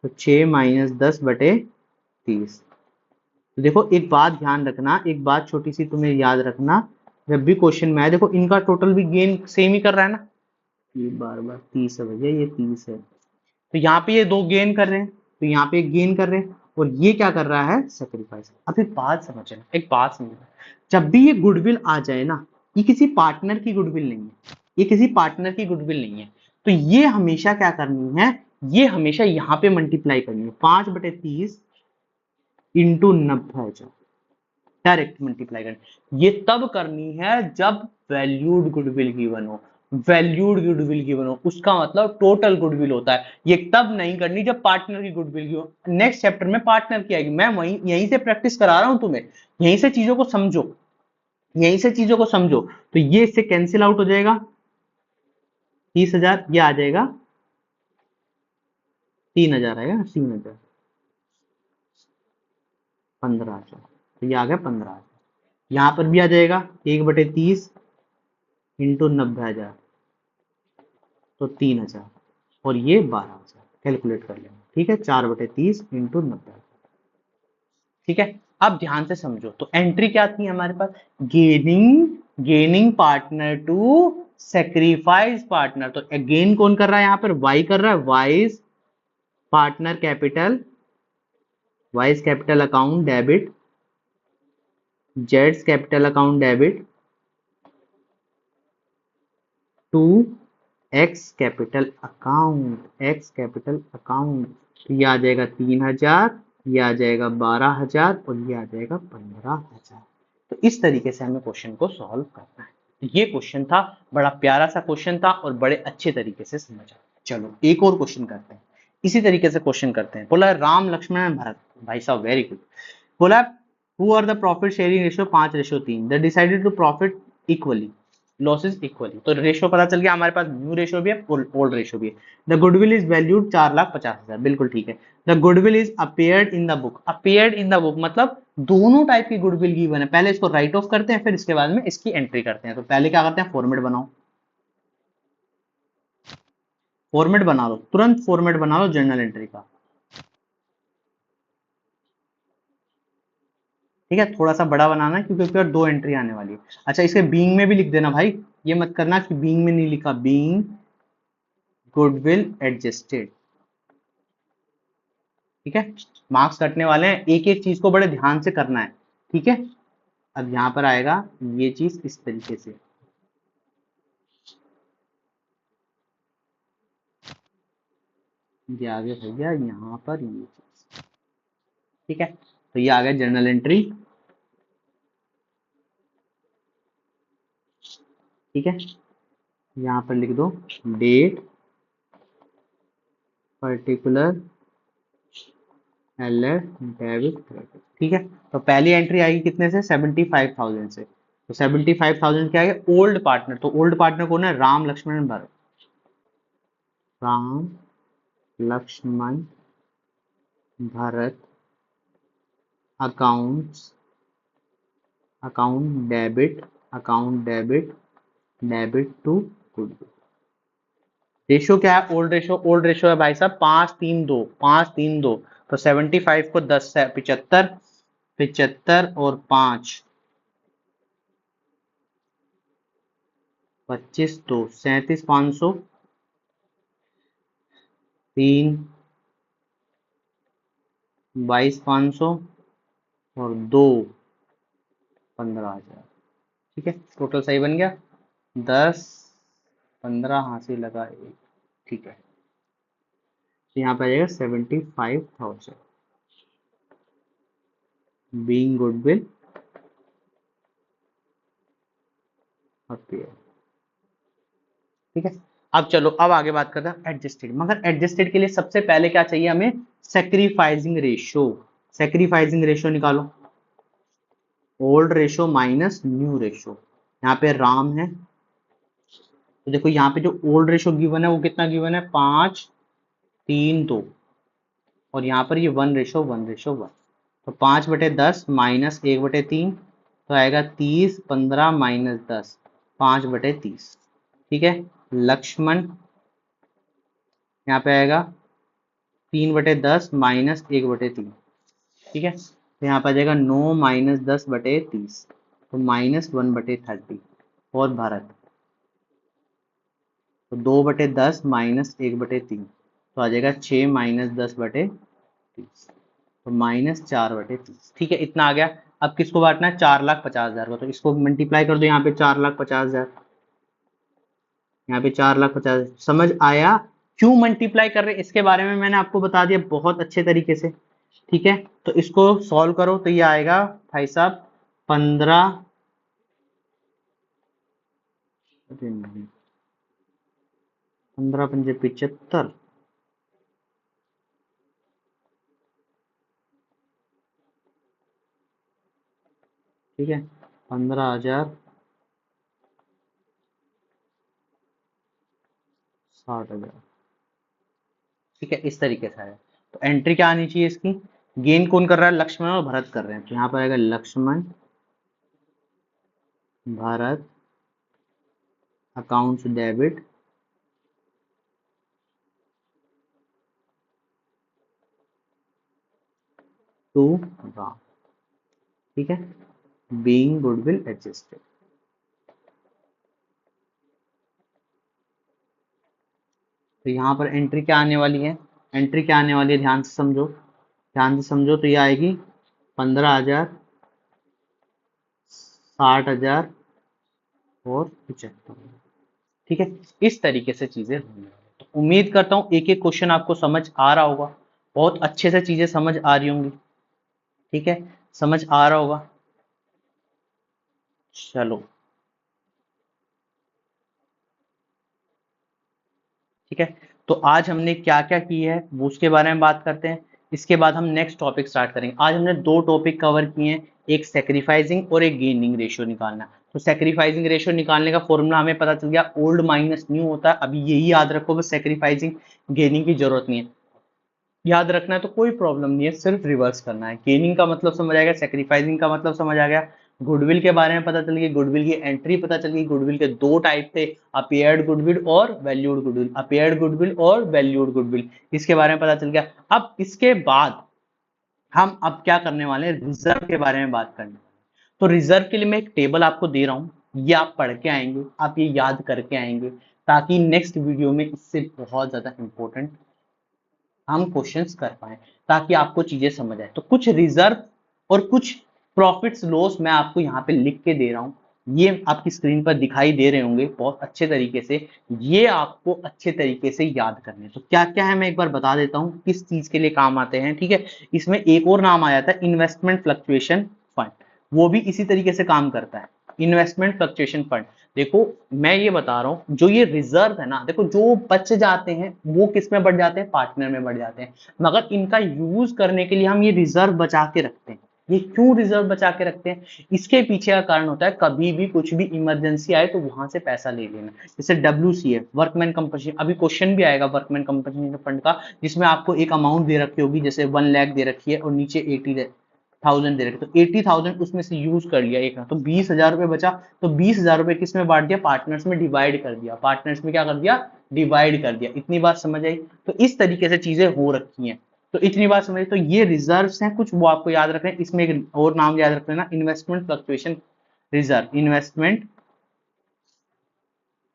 तो 6 माइनस 10/30। तो देखो एक बात ध्यान रखना, एक बात छोटी सी तुम्हें याद रखना, जब भी क्वेश्चन में आए, देखो इनका टोटल भी गेन सेम ही कर रहा है ना, ये बार बार 30 है भैया, ये 30 है। तो यहाँ पे ये दो गेन कर रहे हैं, तो यहाँ पे एक गेन कर रहे हैं, और ये क्या कर रहा है, सेक्रीफाइस। अब एक बात समझना, एक बात समझना, जब भी ये गुडविल आ जाए ना, ये किसी पार्टनर की गुडविल नहीं है, ये किसी पार्टनर की गुडविल नहीं है। तो ये हमेशा क्या करनी है, ये हमेशा यहाँ पे मल्टीप्लाई करनी है, 5/30 इंटू 90,000, डायरेक्ट मल्टीप्लाई करनी। ये तब करनी है जब वैल्यूड गुडविल गिवन हो, वैल्यूड गुडविल गिवन हो, उसका मतलब टोटल गुडविल होता है। ये तब नहीं करनी जब पार्टनर की गुडविल गिवन। नेक्स्ट चैप्टर में पार्टनर की आएगी, मैं वहीं यहीं से प्रैक्टिस करा रहा हूं तुम्हें, यहीं से चीजों को समझो, यहीं से चीजों को समझो। तो ये इससे कैंसिल आउट हो जाएगा, 30,000, ये आ जाएगा 3,000, आएगा 3,000, 15,000, तो ये आ गया 15,000। यहां पर भी आ जाएगा 1/30, इंटू 90,000 तो 3,000 और ये 12,000 कैलकुलेट कर लेंगे। ठीक है, 4/30 इंटू 90,000। ठीक है, अब ध्यान से समझो। तो एंट्री क्या थी हमारे पास? Gaining partner to sacrifice partner. तो गेन कौन कर रहा है यहाँ पर? वाई कर रहा है। Y's partner capital, Y's capital account debit, जेड्स capital account debit to X capital account, X capital account. तो ये आ जाएगा 3,000, ये आ जाएगा 12,000 और ये आ जाएगा 15,000। तो इस तरीके से हमें क्वेश्चन को सॉल्व करना है। तो ये क्वेश्चन था, बड़ा प्यारा सा क्वेश्चन था और बड़े अच्छे तरीके से समझा। चलो एक और क्वेश्चन करते हैं, इसी तरीके से क्वेश्चन करते हैं। बोला राम लक्ष्मण भरत, भाई साहब वेरी गुड। बोला who are the profit sharing ratio 5:3, the decided to profit equally, losses equally. तो रेशियो पता चल गया हमारे पास, न्यू रेशियो भी है, ओल्ड रेशियो भी है। द गुडविल इज वैल्यूड 4,50,000, बिल्कुल ठीक है। The goodwill is appeared in the book, appeared in the book मतलब दोनों टाइप की गुडविल गिवन है। पहले इसको राइट ऑफ करते हैं, फिर इसके बाद में इसकी एंट्री करते हैं। तो पहले क्या करते हैं? फॉर्मेट बनाओ, फॉर्मेट बना लो, तुरंत फॉर्मेट बना लो जर्नल एंट्री का। ठीक है, थोड़ा सा बड़ा बनाना है क्योंकि उसके बाद 2 एंट्री आने वाली है। अच्छा, इसके बीइंग में भी लिख देना भाई, ये मत करना कि बीइंग में नहीं लिखा। Being goodwill adjusted. ठीक है, मार्क्स कटने वाले हैं, एक एक चीज को बड़े ध्यान से करना है। ठीक है, अब यहां पर आएगा ये चीज इस तरीके से। ये आ गया भैया यहाँ पर ये चीज। ठीक है, तो ये आ गया जर्नल एंट्री। ठीक है, यहाँ पर लिख दो date particular LF debit credit. ठीक है, तो पहली एंट्री आएगी कितने से? 75,000 से। तो 75,000 क्या है? Old partner. तो ओल्ड पार्टनर कौन है? Ram Laxman Bharat. Ram Laxman Bharat accounts, account debit debit to goodwill. Ratio क्या है? ओल्ड रेशो, ओल्ड रेशो है भाई साहब 5-3-2, 5-3-2। तो 75 को 10 से 75, 75 और 5 25, 2 37,500, 3 22,500 और 2 15,000। ठीक है, टोटल सही बन गया। 10 15 हासिल से लगा 1। ठीक है, तो यहाँ पे आ जाएगा 75,000 बीइंग गुडविल अपेयर। ठीक है, अब चलो अब आगे बात करते हैं एडजस्टेड। मगर एडजस्टेड के लिए सबसे पहले क्या चाहिए हमें? Sacrificing ratio. सेक्रीफाइसिंग रेशियो निकालो, old ratio minus new ratio. यहाँ पे राम है, तो देखो यहाँ पे जो ओल्ड रेशियो गिवन है वो कितना गिवन है? 5-3-2 और यहाँ पर ये 1:1:1। तो 5/10 माइनस 1/3 तो आएगा 30, 15 माइनस 10, 5/30। ठीक है, लक्ष्मण यहाँ पे आएगा 3/10 माइनस 1/3। ठीक है, तो यहाँ पे आ जाएगा 9 माइनस 10/30 तो -1/30। और भारत तो 2/10 माइनस 1/3 तो आ जाएगा 6 माइनस 10/30 तो -4/30। ठीक है, इतना आ गया। अब किसको बांटना है? 4,50,000 को। तो इसको मल्टीप्लाई कर दो यहाँ पे 4,50,000, यहाँ पे 4,50,000। समझ आया क्यों मल्टीप्लाई कर रहे हैं? इसके बारे में मैंने आपको बता दिया बहुत अच्छे तरीके से। ठीक है, तो इसको सॉल्व करो तो ये आएगा भाई साहब 15, अरे नहीं, 15×5 = 75। ठीक है, 15,000 60,000। ठीक है, इस तरीके से है। तो एंट्री क्या आनी चाहिए इसकी? गेन कौन कर रहा है? लक्ष्मण और भरत कर रहे हैं। तो यहाँ पर आएगा Laxman Bharat accounts debit to रा, ठीक है, बीइंग गुडविल एडजस्टेड। तो यहाँ पर एंट्री क्या आने वाली है, एंट्री क्या आने वाली है, ध्यान से समझो, ध्यान से समझो। तो ये आएगी 15,000, 60,000 और 75। ठीक है, इस तरीके से चीजें होंगी। तो उम्मीद करता हूँ एक एक क्वेश्चन आपको समझ आ रहा होगा, बहुत अच्छे से चीजें समझ आ रही होंगी। ठीक है, समझ आ रहा होगा। चलो ठीक है, तो आज हमने क्या क्या की है वो उसके बारे में बात करते हैं। इसके बाद हम नेक्स्ट टॉपिक स्टार्ट करेंगे। आज हमने दो टॉपिक कवर किए हैं, एक सैक्रिफाइसिंग और एक गेनिंग रेशियो निकालना। तो सैक्रिफाइसिंग रेशियो निकालने का फॉर्मूला हमें पता चल गया, ओल्ड माइनस न्यू होता है। अभी यही याद रखो, बस सैक्रिफाइसिंग गेनिंग की जरूरत नहीं है, याद रखना है तो कोई प्रॉब्लम नहीं है, सिर्फ रिवर्स करना है। गेनिंग का मतलब समझ आ गया, सेक्रीफाइसिंग का मतलब समझ आ गया, गुडविल के बारे में पता चल गई, गुडविल की एंट्री पता चल गई, गुडविल के दो टाइप थे, अपेयर्ड गुडविल और वैल्यूड गुडविल, अपेयर्ड गुडविल और वैल्यूड गुडविल, इसके बारे में पता चल गया। अब इसके बाद हम अब क्या करने वाले हैं, रिजर्व के बारे में बात करने वाले हैं। तो रिजर्व के लिए मैं एक टेबल आपको दे रहा हूं, ये आप पढ़ के आएंगे, आप ये याद करके आएंगे, ताकि नेक्स्ट वीडियो में इससे बहुत ज्यादा इंपॉर्टेंट हम क्वेश्चंस कर पाए, ताकि आपको चीजें समझ आए। तो कुछ रिजर्व और कुछ प्रॉफिट्स लॉस मैं आपको यहाँ पे लिख के दे रहा हूँ, ये आपकी स्क्रीन पर दिखाई दे रहे होंगे बहुत अच्छे तरीके से, ये आपको अच्छे तरीके से याद करने। तो क्या क्या है मैं एक बार बता देता हूँ, किस चीज के लिए काम आते हैं। ठीक है, इसमें एक और नाम आ जाता है इन्वेस्टमेंट फ्लक्चुएशन फंड, वो भी इसी तरीके से काम करता है, इन्वेस्टमेंट फ्लक्चुएशन फंड। देखो मैं ये बता रहा हूँ, जो ये रिजर्व है ना, देखो जो बच जाते हैं वो किस में बढ़ जाते हैं, पार्टनर में बढ़ जाते हैं, मगर इनका यूज करने के लिए हम ये रिजर्व बचा के रखते हैं। ये क्यों रिजर्व बचा के रखते हैं, इसके पीछे का कारण होता है, कभी भी कुछ भी इमरजेंसी आए तो वहां से पैसा ले लेना। जैसे WCF, वर्कमैन कंपनसेशन, अभी क्वेश्चन भी आएगा वर्कमैन कंपनसेशन फंड का, जिसमें आपको एक अमाउंट दे रखी होगी, जैसे 1 लाख दे रखी है और नीचे 80,000 दे रखे, तो 80,000 उसमें से यूज कर लिया एक ना, तो 20,000 रुपए बचा, तो 20,000 रुपए किस में बांट दिया, पार्टनर्स में डिवाइड कर दिया, पार्टनर्स में क्या कर दिया, डिवाइड कर दिया। इतनी बात समझ आई। तो इस तरीके से चीजें हो रखी हैं, तो इतनी बात समझ। तो ये रिजर्व्स हैं कुछ, वो आपको याद रखना है। इसमें एक और नाम याद रख लेना, इन्वेस्टमेंट फ्लक्चुएशन रिजर्व, इन्वेस्टमेंट,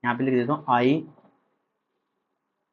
यहाँ पे लिख देता हूँ आई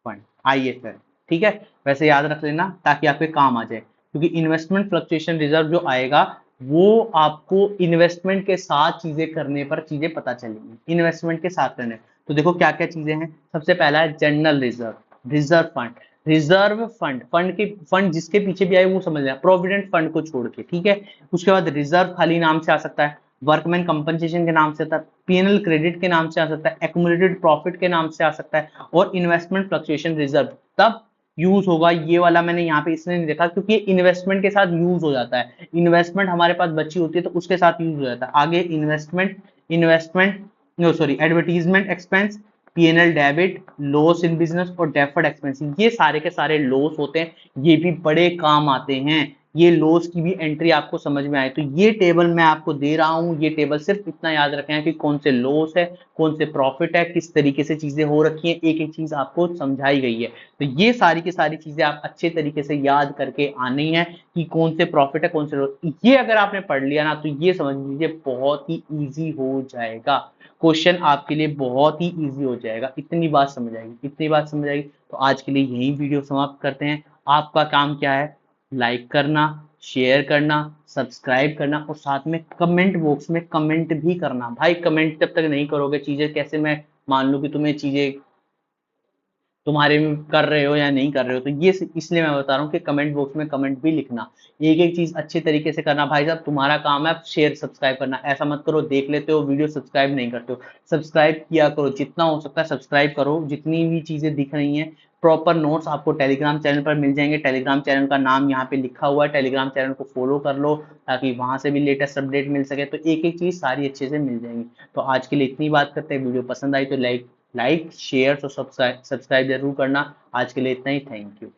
फंड, IFR। ठीक है, वैसे याद रख लेना ताकि आपके काम आ जाए, क्योंकि इन्वेस्टमेंट फ्लक्चुएशन रिजर्व जो आएगा वो आपको इन्वेस्टमेंट के साथ चीजें करने पर चीजें पता चलेंगी, इन्वेस्टमेंट के साथ करने। तो देखो क्या क्या चीजें हैं, सबसे पहला है general reserve, reserve fund, reserve fund, fund के फंड जिसके पीछे भी आए वो समझ लेना, प्रोविडेंट फंड को छोड़ के। ठीक है, उसके बाद रिजर्व खाली नाम से आ सकता है, वर्कमैन कंपनसेशन के नाम से आता है, पीएनएल क्रेडिट के नाम से आ सकता है, एक्यूमुलेटेड प्रॉफिट के नाम से आ सकता है, और इन्वेस्टमेंट फ्लक्चुएशन रिजर्व तब यूज होगा। ये वाला मैंने यहाँ पे इसलिए नहीं देखा क्योंकि इन्वेस्टमेंट के साथ यूज हो जाता है, इन्वेस्टमेंट हमारे पास बची होती है तो उसके साथ यूज हो जाता है। आगे investment, investment no sorry advertisement expense, PNL debit, loss in business और डेफर्ड एक्सपेंस, ये सारे के सारे लॉस होते हैं, ये भी बड़े काम आते हैं। ये लॉस की भी एंट्री आपको समझ में आए, तो ये टेबल मैं आपको दे रहा हूं, ये टेबल सिर्फ इतना याद रखें है कि कौन से लॉस है, कौन से प्रॉफिट है, किस तरीके से चीजें हो रखी हैं, एक एक चीज आपको समझाई गई है। तो ये सारी की सारी चीजें आप अच्छे तरीके से याद करके आनी है कि कौन से प्रॉफिट है, कौन से लॉस। ये अगर आपने पढ़ लिया ना, तो ये समझ लीजिए बहुत ही ईजी हो जाएगा, क्वेश्चन आपके लिए बहुत ही ईजी हो जाएगा। इतनी बात समझ आएगी, इतनी बात समझ आएगी। तो आज के लिए यही वीडियो समाप्त करते हैं। आपका काम क्या है, लाइक करना, शेयर करना, सब्सक्राइब करना, और साथ में कमेंट बॉक्स में कमेंट भी करना। भाई कमेंट जब तक नहीं करोगे, चीजें कैसे मैं मान लूं कि तुम्हें चीजें तुम्हारे में कर रहे हो या नहीं कर रहे हो। तो ये इसलिए मैं बता रहा हूँ कि कमेंट बॉक्स में कमेंट भी लिखना, एक एक चीज अच्छे तरीके से करना। भाई साहब तुम्हारा काम है शेयर सब्सक्राइब करना, ऐसा मत करो देख लेते हो वीडियो सब्सक्राइब नहीं करते हो। सब्सक्राइब किया करो, जितना हो सकता है सब्सक्राइब करो। जितनी भी चीजें दिख रही हैं, प्रॉपर नोट्स आपको टेलीग्राम चैनल पर मिल जाएंगे, टेलीग्राम चैनल का नाम यहाँ पे लिखा हुआ है, टेलीग्राम चैनल को फॉलो कर लो ताकि वहां से भी लेटेस्ट अपडेट मिल सके। तो एक एक चीज सारी अच्छे से मिल जाएंगी। तो आज के लिए इतनी बात करते हैं, वीडियो पसंद आई तो लाइक शेयर और सब्सक्राइब जरूर करना। आज के लिए इतना ही, थैंक यू।